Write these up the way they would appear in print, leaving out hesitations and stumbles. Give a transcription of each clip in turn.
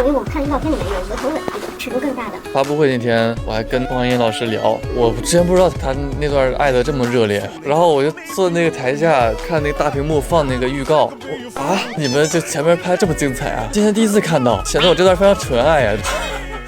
因为我们看预告片里面有额头吻这个尺度更大的。发布会那天我还跟黄英老师聊，我之前不知道他那段爱的这么热烈，然后我就坐那个台下看那个大屏幕放那个预告，你们这前面拍这么精彩啊！今天第一次看到，显得我这段非常纯爱啊。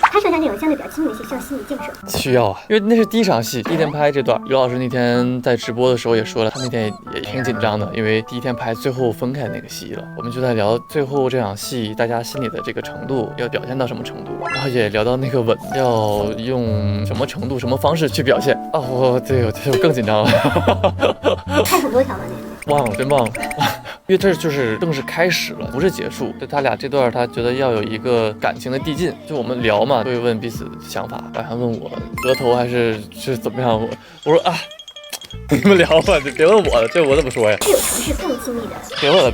拍摄上这种相对比较亲密的戏，需要心理建设。需要啊，因为那是第一场戏，第一天拍这段。刘老师那天在直播的时候也说了，他那天也挺紧张的，因为第一天拍最后分开那个戏了。我们就在聊最后这场戏大家心里的这个程度要表现到什么程度，然后也聊到那个吻要用什么程度、什么方式去表现啊。我更紧张了。拍很多条吗？忘了，真忘了。因为这就是正式开始了，不是结束。就他俩这段，他觉得要有一个感情的递进。就我们聊嘛，会问彼此想法。晚上问我额头还是怎么样，我说啊，你们聊吧，你别问我了，这我怎么说呀？是有尝试更亲密的。别问了，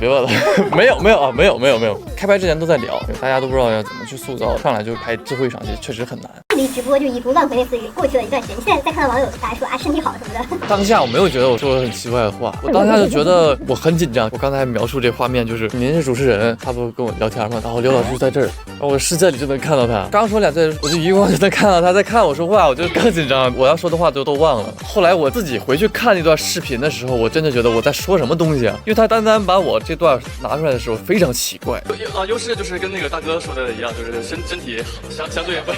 没有。开拍之前都在聊，大家都不知道要怎么去塑造，上来就拍最后一场戏，确实很难。离直播就一如乱回那次过去了一段时间，现在再看到网友大家说啊身体好什么的，当下我没有觉得我说了很奇怪的话，我当下就觉得我很紧张。我刚才描述这画面就是您是主持人，他不跟我聊天吗？然后刘老师就在这儿，然后我视线里就能看到他。刚说2句，我就余光就能看到他在看我说话，我就更紧张，我要说的话都忘了。后来我自己回去看那段视频的时候，我真的觉得我在说什么东西啊？因为他单把我这段拿出来的时候非常奇怪。优势就是跟那个大哥说的一样，就是身体相对不，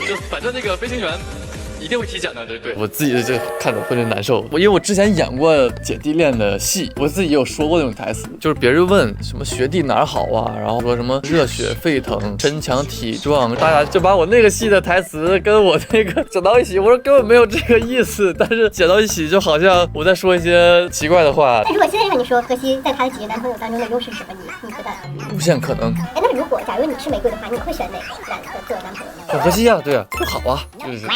就反正那个飞行员一定会体检的，对。我自己就看着浑身难受，因为我之前演过姐弟恋的戏，我自己也有说过那种台词，就是别人问什么学弟哪儿好啊，然后说什么热血沸腾、身强体壮，大家就把我那个戏的台词跟我那个整到一起，我说根本没有这个意思，但是剪到一起就好像我在说一些奇怪的话。那如果现在让你说荷西在他的几个男朋友当中的优势是什么，你觉得？无限可能。哎，那如果假如你是玫瑰的话，你会选哪个男的做男朋友？荷西啊，对啊，就好啊，就是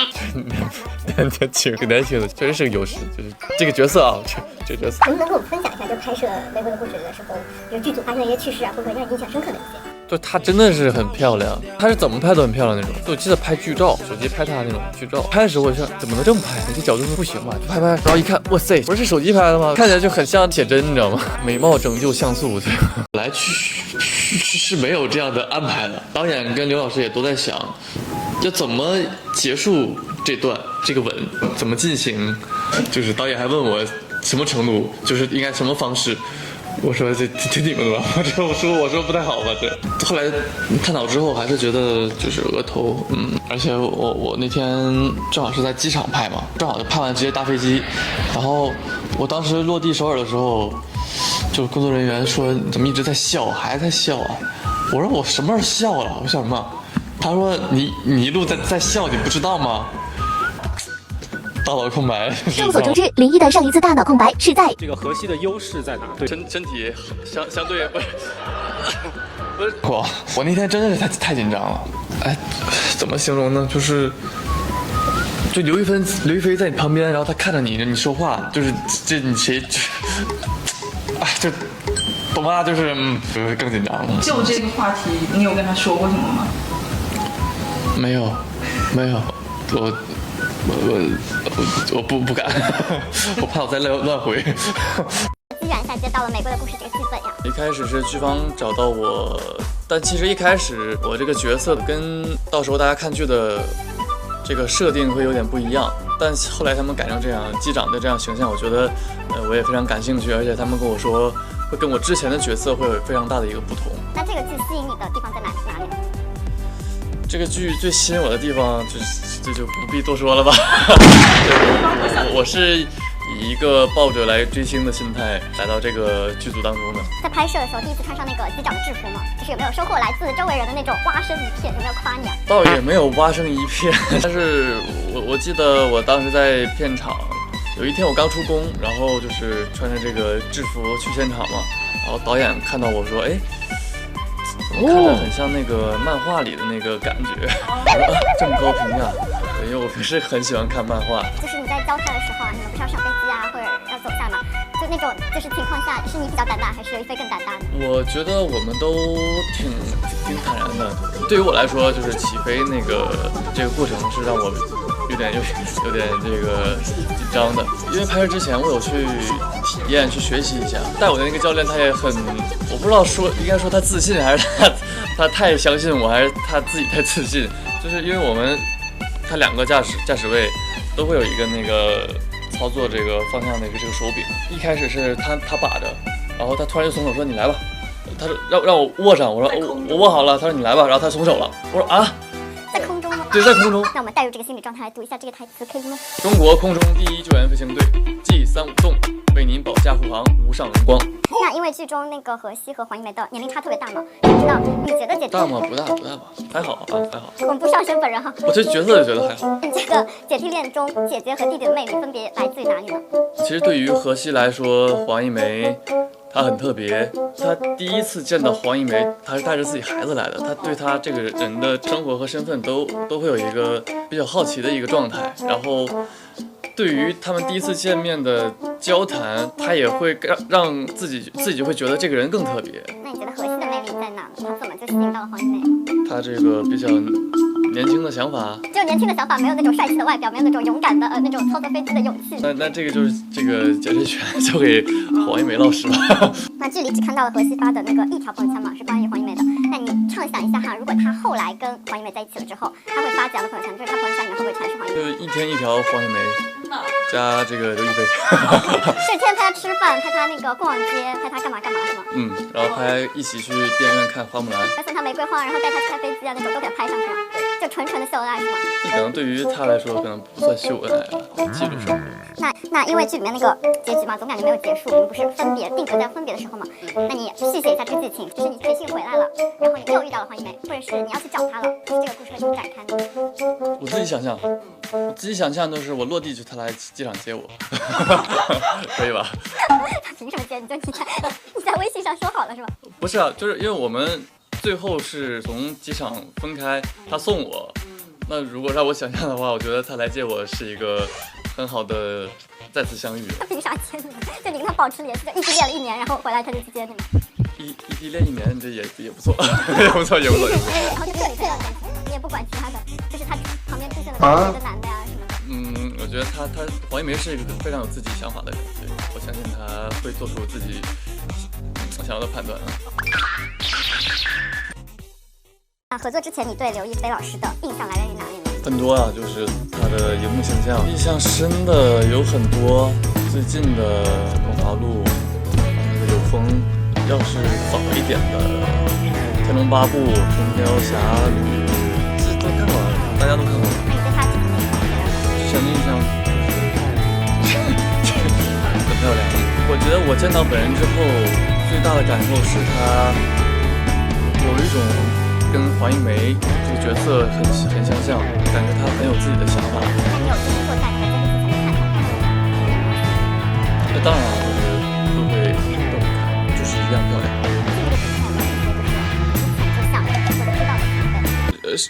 年轻的，确实是个优势，就是这个角色啊，这个角色。能不能跟我们分享一下，就拍摄《玫瑰的故事》的时候，比如剧组发生的一些趣事啊，会不会让你印象深刻的一些？就她真的是很漂亮，她是怎么拍都很漂亮那种。我记得拍剧照，手机拍她那种剧照，拍的时候我就想怎么能这么拍？你这角度不行吧？就拍，然后一看，哇塞，不是手机拍的吗？看起来就很像写真，你知道吗？美貌拯救像素，对吧？来去是没有这样的安排的。导演跟刘老师也都在想，要怎么结束这个吻怎么进行，就是导演还问我什么程度，就是应该什么方式。我说这挺你们的吧，我说不太好吧这。后来探讨之后还是觉得就是额头，而且我那天正好是在机场拍嘛，正好就拍完直接搭飞机，然后我当时落地首尔的时候，就工作人员说你怎么一直在笑，还在笑啊？我说我什么时候笑了？我笑什么？他说你一路在笑，你不知道吗？大脑空白。众所周知，林一的上一次大脑空白是在这个荷西的优势在哪？对，身体相对不是我那天真的是太紧张了。哎，怎么形容呢？就刘亦菲在你旁边，然后她看着你说话，就是这你谁，哎，就懂吗？就是更紧张了。就这个话题，你有跟他说过什么吗？没有，我不敢，我怕我再乱回。机缘下接到了《玫瑰的故事》这个剧本呀。一开始是剧方找到我，但其实一开始我这个角色跟到时候大家看剧的这个设定会有点不一样，但后来他们改成这样，机长的这样形象，我觉得我也非常感兴趣，而且他们跟我说会跟我之前的角色会有非常大的一个不同。那这个剧吸引你的地方在哪里？这个剧最吸引我的地方，这就不必多说了吧。我是以一个抱着来追星的心态来到这个剧组当中的。在拍摄的时候，第一次穿上那个机长的制服嘛，就是有没有收获来自周围人的那种蛙声一片？有没有夸你啊？倒也没有蛙声一片，但是我记得我当时在片场，有一天我刚出工，然后就是穿着这个制服去现场嘛，然后导演看到我说，哎。我看着很像那个漫画里的那个感觉，这么高评价，因为我不是很喜欢看漫画。就是你在交差的时候啊，你们不是要上飞机啊，或者要走下嘛？就那种就是情况下，是你比较胆大，还是刘亦菲更胆大呢？我觉得我们都挺坦然的。对于我来说，就是起飞这个过程是让我有点这个紧张的，因为拍摄之前我有去体验去学习一下，带我的那个教练他也很，我不知道应该说他自信还是他太相信我，还是他自己太自信，就是因为他2个驾驶位都会有一个那个操作这个方向的这个手柄，一开始是他把着，然后他突然就松手说你来吧，他说让我握上，我说我握好了，他说你来吧，然后他松手了，我说啊。在空中吗？对，在空中。那我们带入这个心理状态来读一下这个台词，可以吗？中国空中第一救援飞行队G35栋为您保驾护航，无上荣光。那因为剧中那个荷西和黄一梅的年龄差特别大嘛，想知道你觉得姐姐大吗？不大吧，还好啊，还好。我们不上升本人哈。我这角色就觉得还好。你这个姐弟恋中，姐姐和弟弟的魅力分别来自于哪里呢？其实对于荷西来说，黄一梅她很特别。她第一次见到黄一梅，她是带着自己孩子来的，她对她这个人的生活和身份都会有一个比较好奇的一个状态，然后。对于他们第一次见面的交谈，他也会让自己就会觉得这个人更特别。那你觉得荷西的魅力在哪呢？他怎么就吸引到了黄一梅？他这个比较年轻的想法，就年轻的想法，没有那种帅气的外表，没有那种勇敢的那种操作飞机的勇气。那这个就是这个解释权交给黄一梅老师吧。那剧里只看到了荷西发的那个一条朋友圈嘛，是关于黄一梅的。那你畅想一下哈，如果他后来跟黄一梅在一起了之后，他会发怎样的朋友圈？就是他朋友圈里面会不会全是黄一梅？就一天一条黄一梅。加这个刘亦菲，是天天拍他吃饭，拍他那个逛街，拍他干嘛是吗？然后拍一起去电影院看花木兰，还送他玫瑰花，然后带他去开飞机啊那种都给他拍上是吗？就纯纯的秀恩爱是吗？可能对于他来说可能不算秀恩爱了，记录生活。那因为剧里面那个结局嘛，总感觉没有结束，你们不是定格在分别的时候嘛？那你续写一下这个剧情，就是你培训回来了，然后你又遇到了黄一梅，或者是你要去找她了，就是这个故事会怎么展开呢？我自己想象就是我落地就他来机场接我，可以吧？他凭什么接你？你在微信上说好了是吧？不是啊，就是因为我们最后是从机场分开，他送我。那如果让我想象的话，我觉得他来接我是一个很好的再次相遇。他凭啥接你呢？就你跟他保持联系，就一直练了1年，然后回来他就去接你吗？异地恋1年，这也不错，也不错。然后就这里才要感情，你也不管其他的，就是他旁边出现了别的男的呀什么的。我觉得他黄一梅是一个非常有自己想法的人，对，我相信他会做出自己想要的判断啊。合作之前，你对刘亦菲老师的印象来源于哪里呢？很多啊，就是她的荧幕形象，印象深的有很多。最近的《梦华录》，那个有风，要是早一点的《天龙八部》《神雕侠侣》，这都看过了，大家都看过了。那你对她之前的印象是什么？之前的印象就是很漂亮。我觉得我见到本人之后，最大的感受是她有一种跟黄一梅这个角色很相像，感觉她很有自己的想法。那你有就是说在那个节目之前看那当然了，我觉得都会看，就是一样漂亮。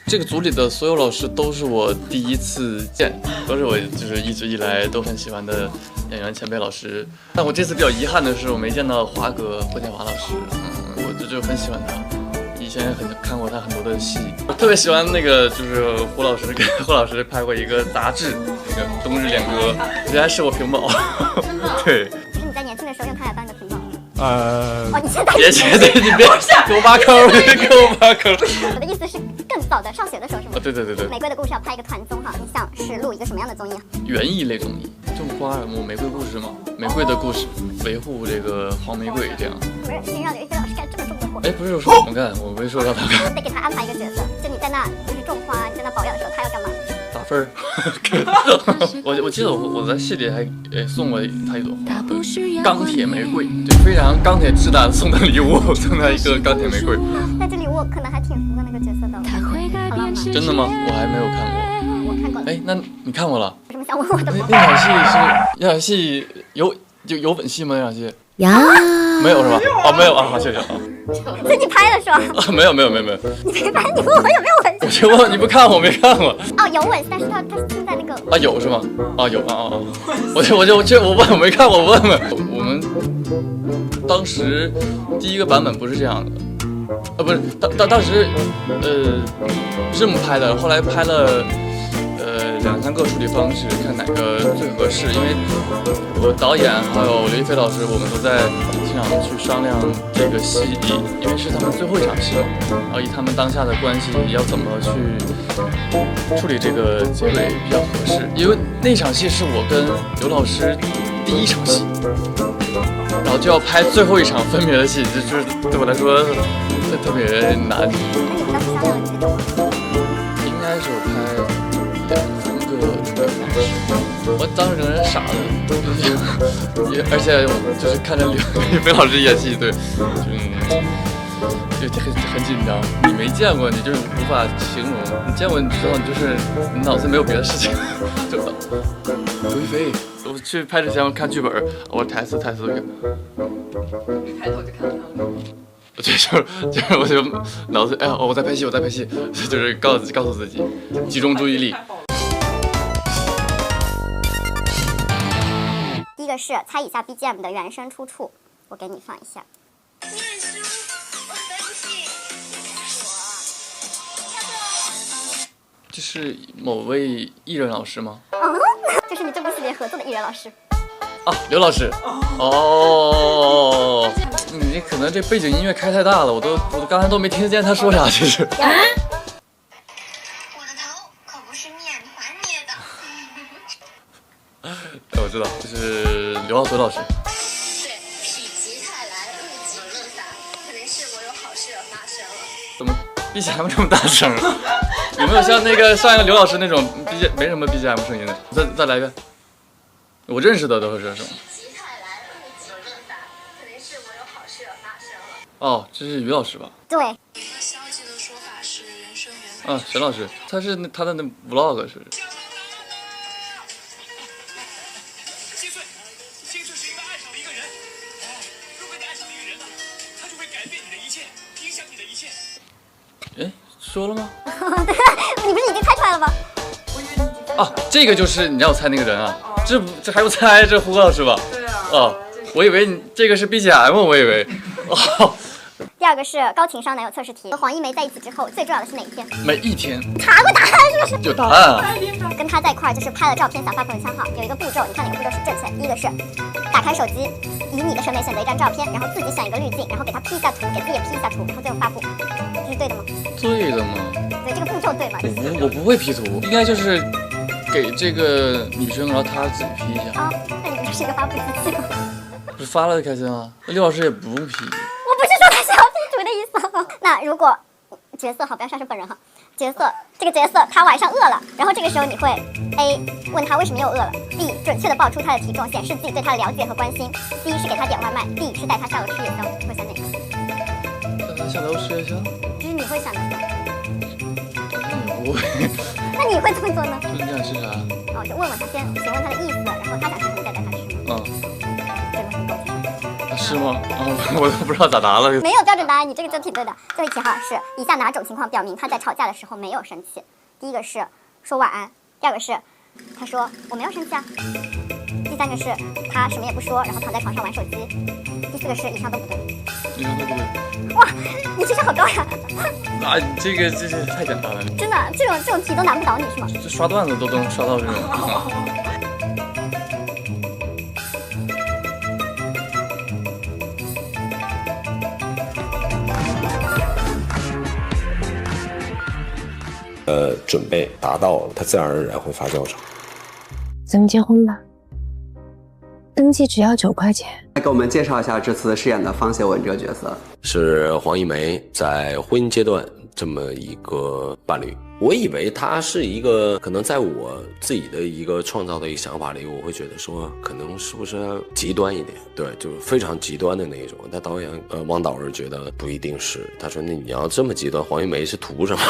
这个组里的所有老师都是我第一次见，都是我就是一直以来都很喜欢的演员前辈老师。但我这次比较遗憾的是，我没见到华哥霍建华老师，我就很喜欢他。以前也看过他很多的戏，我特别喜欢那个，就是胡老师跟霍老师拍过一个杂志，那个《冬日恋歌》，人家是我屏保。对。其实你在年轻的时候用它来当你的屏保。你现在别，你别给我挖坑，给我挖坑。我的意思是更早的上学的时候是吗？对。玫瑰的故事要拍一个团综哈，你想是录一个什么样的综艺啊？园艺类综艺，种花儿，玫瑰故事嘛，玫瑰的故事，维护这个黄玫瑰这样。不是，谁让刘亦菲老师干这么重的活？不是说我们干，我没说让他干。得给他安排一个角色，就你在那就是种花，你在那保养的时候，他要干嘛？打分儿。我记得我在戏里还送过他一朵花，钢铁玫瑰，对，非常钢铁直男送的礼物，送他一个钢铁玫瑰。但这礼物可能还挺符合那个角色的，好浪漫。真的吗？我还没有看过。我看过。那你看过了？有什么想问我的吗？那场戏有吻戏吗？那场戏呀，没有是吧？没有啊，谢谢啊。自己拍的是吧？没有。你没拍，你问我有没有吻？我就问你不看我没看过。有吻，但是他是亲在那个。有是吗？有啊。我没看过，我问。我们当时第一个版本不是这样的，不是当时是这么拍的，后来拍了2、3个处理方式，看哪个最合适。因为我导演还有刘亦菲老师，我们都在现场去商量这个戏，因为是他们最后一场戏，然后以他们当下的关系要怎么去处理这个结尾比较合适。因为那场戏是我跟刘老师第1场戏，然后就要拍最后一场分别的戏，就是对我来说特别难。那你们当时商量了几个吗？应该是我拍2、3个方式，我当时整个人傻了，而且我就是看着刘亦菲老师演戏，对，就很紧张。你没见过，你就是无法形容；你见过，你知道，你就是你脑子没有别的事情，就刘亦菲。我去拍之前我看剧本，我台词一看，一开头就看到他们。就是我就脑子我在拍戏，就是告诉自己集中注意力。第一个是猜一下 BGM 的原声出处，我给你放一下。这是某位艺人老师吗？这是你这部戏里合作的艺人老师。啊，刘老师。哦，你可能这背景音乐开太大了，我刚才都没听见他说啥，其实。我的头可不是面团捏的。我知道，这是刘浩存老师。对，否极泰来，物极必反，可能是我有好事要发生了。怎么 BGM 这么大声？有没有像那个上一个刘老师那种没什么 BGM 声音的？再来一遍。我认识的都是这种。哦，这是于老师吧？对。消极的说法是人生源。沈老师，他是他的那 vlog 是。7岁，青春是因为爱上了一个人。如果你爱上了一个人呢，他就会改变你的一切，影响你的一切。哎，说了吗？你不是已经猜出来了吗？啊，这个就是你让我猜那个人啊，这还用猜？这胡老师吧？对啊。哦，我以为你这个是 BGM， 我以为。哦。第二个是高情商男友测试题，和黄一梅在一起之后最重要的是哪一天？每一天。查过答案是不是？有答案啊。跟他在一块儿就是拍了照片想发朋友圈哈，有一个步骤，你看哪个步骤是正确？第一个是打开手机，以你的审美选择一张照片，然后自己选一个滤镜，然后给他 P 一下图，给自己也 P 一下图，然后最后发布，这是对的吗？对的吗？对，这个步骤对吗？我不会 P 图，应该就是给这个女生，然后她自己 P 一下。啊，那你不就是一个发布机器吗？不是发了就开心吗？那刘老师也不用 P。我不是说他是要 P 图的意思。那如果角色好，不要上升本人哈，这个角色他晚上饿了，然后这个时候你会 A 问他为什么又饿了 ，B 准确的报出他的体重，显示自己对他的了解和关心 ，C 是给他点外卖 ，D 是带他下楼吃夜宵，你会选哪个？带他下楼吃夜宵？就是你会想的。不会。那你会怎么做呢？你想吃啥？哦，就问他先，询问他的意思，然后他想吃什么再带他吃吗？真的很高兴。是吗？我都不知道咋答了。没有标准答案，你这个就挺对的。最后一题哈是以下哪种情况表明他在吵架的时候没有生气？第一个是说晚安，第二个是他说我没有生气啊，第三个是他什么也不说，然后躺在床上玩手机，第四个是以上都不对。以上都不对。哇，你智商好高呀！啊，这太简单了。真的，这种题都难不倒你是吗？这刷段子都能刷到这种。准备达到了，它自然而然会发酵成。咱们结婚吧，登记只要9块钱。来给我们介绍一下这次饰演的方协文这个角色。是黄一梅在婚姻阶段这么一个伴侣。我以为他是一个可能在我自己的一个创造的一个想法里，我会觉得说可能是不是极端一点，对，就是非常极端的那一种。但导演汪导是觉得不一定是，他说那你要这么极端，黄一梅是图什么？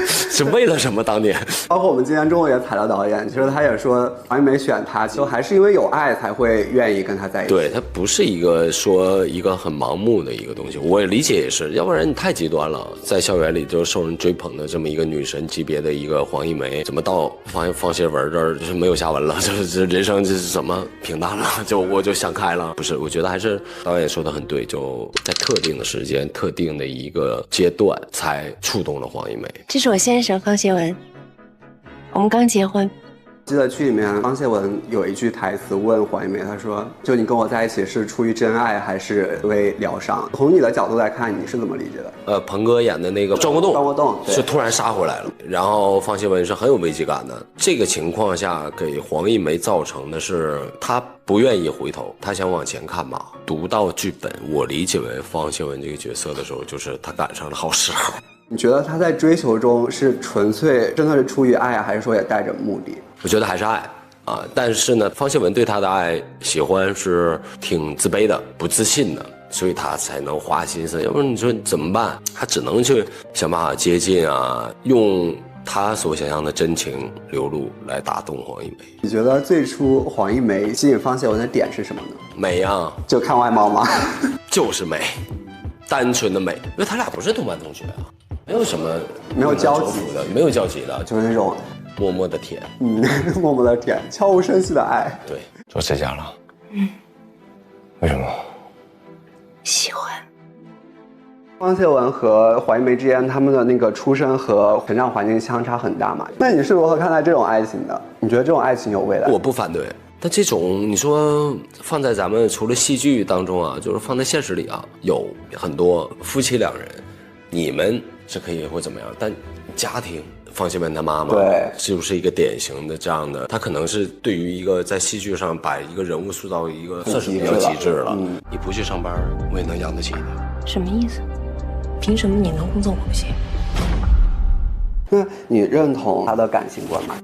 是为了什么？当年包括我们今天中午也采到导演，其实他也说黄一梅选他，就还是因为有爱才会愿意跟他在一起。对，他不是一个说一个很盲目的一个东西，我理解也是，要不然你太极端了，在校园里就受人追捧的这么一个女神级别的一个黄一梅，怎么到方协文这儿就是没有下文了？这人生这是怎么平淡了？我就想开了。不是，我觉得还是导演说的很对，就在特定的时间、特定的一个阶段才触动了黄一梅。这是我先生方协文，我们刚结婚。记得剧里面方谢文有一句台词问黄一梅，他说：“就你跟我在一起是出于真爱还是为疗伤？”从你的角度来看，你是怎么理解的？鹏哥演的那个庄国栋是突然杀回来了，然后方谢文是很有危机感的。这个情况下给黄一梅造成的是他不愿意回头，他想往前看吧。读到剧本，我理解为方谢文这个角色的时候，就是他赶上了好时候。你觉得他在追求中是纯粹真的是出于爱，还是说也带着目的？我觉得还是爱啊，但是呢，方谢文对他的爱喜欢是挺自卑的、不自信的，所以他才能花心思。要不然你说怎么办？他只能去想办法接近啊，用他所想象的真情流露来打动黄一梅。你觉得最初黄一梅吸引方谢文的点是什么呢？美啊，就看外貌吗？就是美，单纯的美，因为他俩不是同班同学啊，没有什么没有交集的，没有交集的，就是那种默默的甜，默默的甜，悄无声息的爱。对，说谁家了？为什么？喜欢。方谢文和黄一梅之间，他们的那个出身和成长环境相差很大嘛？那你是如何看待这种爱情的？你觉得这种爱情有未来？我不反对，但这种你说放在咱们除了戏剧当中啊，就是放在现实里啊，有很多夫妻两人，你们是可以或怎么样，但家庭。方谢文他妈妈对，是不是一个典型的这样的？他可能是对于一个在戏剧上把一个人物塑造一个算是比较极致了。你不去上班，我也能养得起你。什么意思？凭什么你能工作我不行？那你认同他的感情观吗？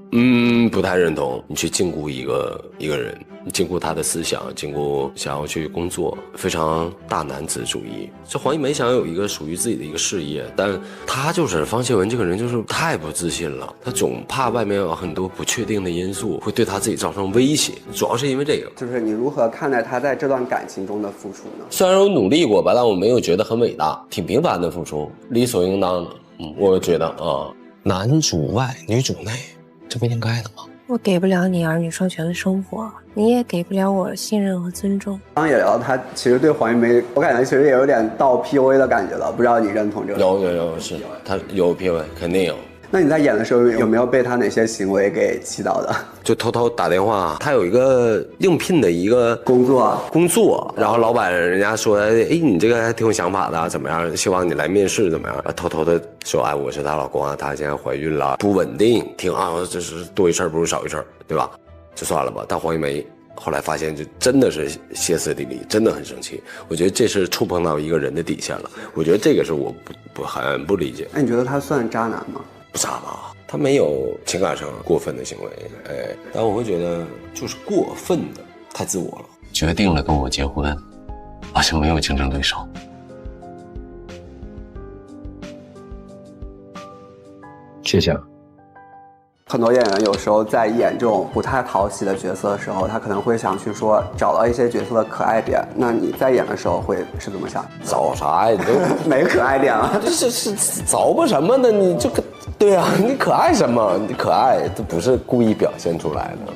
不太认同。你去禁锢一个人，你禁锢他的思想，禁锢想要去工作，非常大男子主义。这黄一梅想要有一个属于自己的一个事业，但他就是方谢文这个人就是太不自信了，他总怕外面有很多不确定的因素会对他自己造成威胁，主要是因为这个。就是你如何看待他在这段感情中的付出呢？虽然我努力过吧，但我没有觉得很伟大，挺平凡的付出，理所应当的。我觉得啊。男主外女主内，这不应该的吗？我给不了你儿女双全的生活，你也给不了我信任和尊重。刚刚也聊到他其实对黄一梅，我感觉其实也有点到 PUA 的感觉了，不知道你认同这个？有，是他有 PUA，肯定有。那你在演的时候有没有被他哪些行为给气到的？就偷偷打电话，他有一个应聘的一个工作，然后老板人家说，哎，你这个还挺有想法的，怎么样？希望你来面试，怎么样？偷偷的说，哎，我是她老公啊，她现在怀孕了，不稳定，挺啊，这是多一事不如少一事，对吧？就算了吧。但黄一梅后来发现，就真的是歇斯底里，真的很生气。我觉得这是触碰到一个人的底线了。我觉得这个是我很不理解。那你觉得他算渣男吗？不渣吧，他没有情感上过分的行为，但我会觉得就是过分的太自我了。决定了跟我结婚，好像没有竞争对手。谢谢。很多演员有时候在演这种不太讨喜的角色的时候，他可能会想去说找到一些角色的可爱点。那你在演的时候会是怎么想？找啥呀？你都没可爱点啊？这是找吧什么的？你这个对啊，你可爱什么？你可爱这不是故意表现出来的。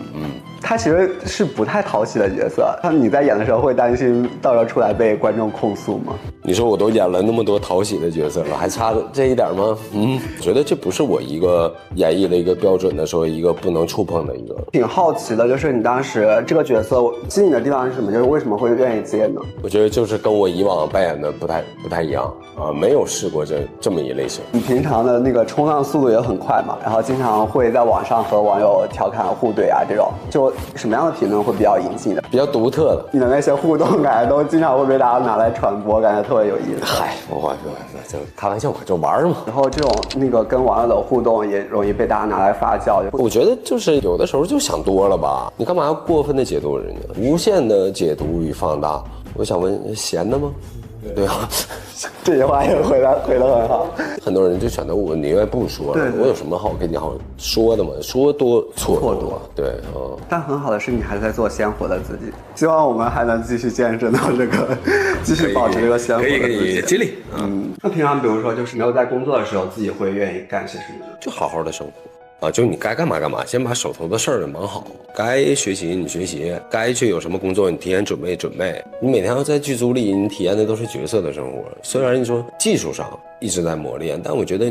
他其实是不太讨喜的角色。你在演的时候会担心到时候出来被观众控诉吗？你说我都演了那么多讨喜的角色了，还差这一点吗？觉得这不是我一个演绎的一个标准的说一个不能触碰的一个。挺好奇的，就是你当时这个角色吸引的地方是什么？就是为什么会愿意接呢？我觉得就是跟我以往扮演的不太一样啊，没有试过这么一类型。你平常的那个冲浪速度也很快嘛，然后经常会在网上和网友调侃互怼啊，这种就什么样的评论会比较引起的？比较独特的，你的那些互动感觉都经常会被大家拿来传播，感觉特别有意思。嗨，我就开玩笑嘛，就玩嘛。然后这种那个跟网友的互动也容易被大家拿来发酵。我觉得就是有的时候就想多了吧，你干嘛要过分的解读人家，无限的解读与放大？我想问，闲的吗？对啊，这句话也回得很好。很多人就选择我宁愿不说了，我有什么好跟你好说的吗？说多错多，对，但很好的是你还在做鲜活的自己，希望我们还能继续见证到这个，继续保持这个鲜活的自己。可以激励。那平常比如说就是没有在工作的时候，自己会愿意干些什么呢？就好好的生活。啊，就你该干嘛干嘛，先把手头的事儿给忙好。该学习你学习，该去有什么工作你提前准备。你每天要在剧组里，你体验的都是角色的生活。虽然你说技术上一直在磨练，但我觉得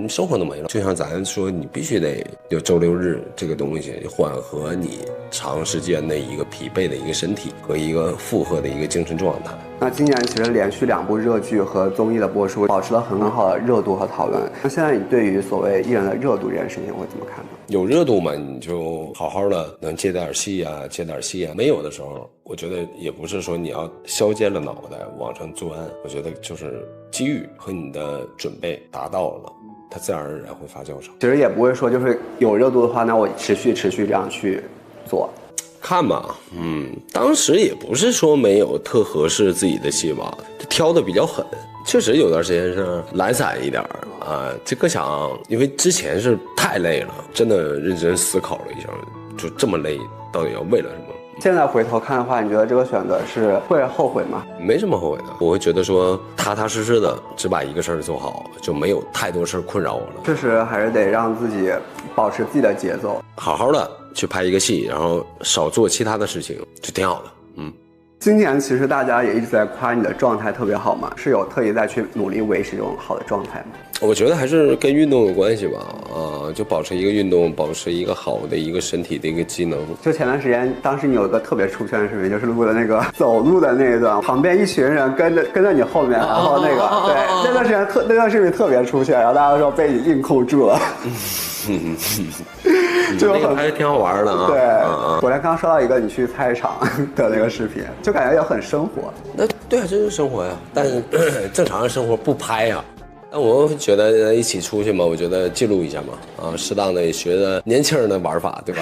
生活都没了。就像咱说，你必须得有周六日这个东西，缓和你长时间的一个疲惫的一个身体和一个负荷的一个精神状态。那今年其实连续2部热剧和综艺的播出，保持了很好的热度和讨论。那现在你对于所谓艺人的热度这件事情会怎么看呢？有热度嘛，你就好好的能接点戏啊，接点戏啊。没有的时候，我觉得也不是说你要削尖了脑袋往上钻，我觉得就是机遇和你的准备达到了，它自然而然会发酵成。其实也不会说就是有热度的话，那我持续这样去做。看吧，当时也不是说没有特合适自己的戏吧，挑的比较狠。确实有段时间是懒散一点啊，这个想，因为之前是太累了，真的认真思考了一下，就这么累，到底要为了什么？现在回头看的话，你觉得这个选择是会后悔吗？没什么后悔的，我会觉得说踏踏实实的只把一个事儿做好，就没有太多事儿困扰我了。确实还是得让自己保持自己的节奏，好好的去拍一个戏，然后少做其他的事情，就挺好的。今年其实大家也一直在夸你的状态特别好嘛，是有特意在去努力维持这种好的状态吗？我觉得还是跟运动有关系吧，就保持一个运动，保持一个好的一个身体的一个机能。就前段时间，当时你有一个特别出圈的视频，就是录的那个走路的那一段，旁边一群人跟着你后面，然后那个对那段时间那段视频特别出圈，然后大家都说被你硬控住了。就很还是挺好玩的啊。对，我刚刚刷到一个你去菜场的那个视频，就感觉也很生活。那对啊，这是生活呀，但是正常的生活不拍呀。那我觉得一起出去嘛，我觉得记录一下嘛，适当的也学着年轻人的玩法，对吧？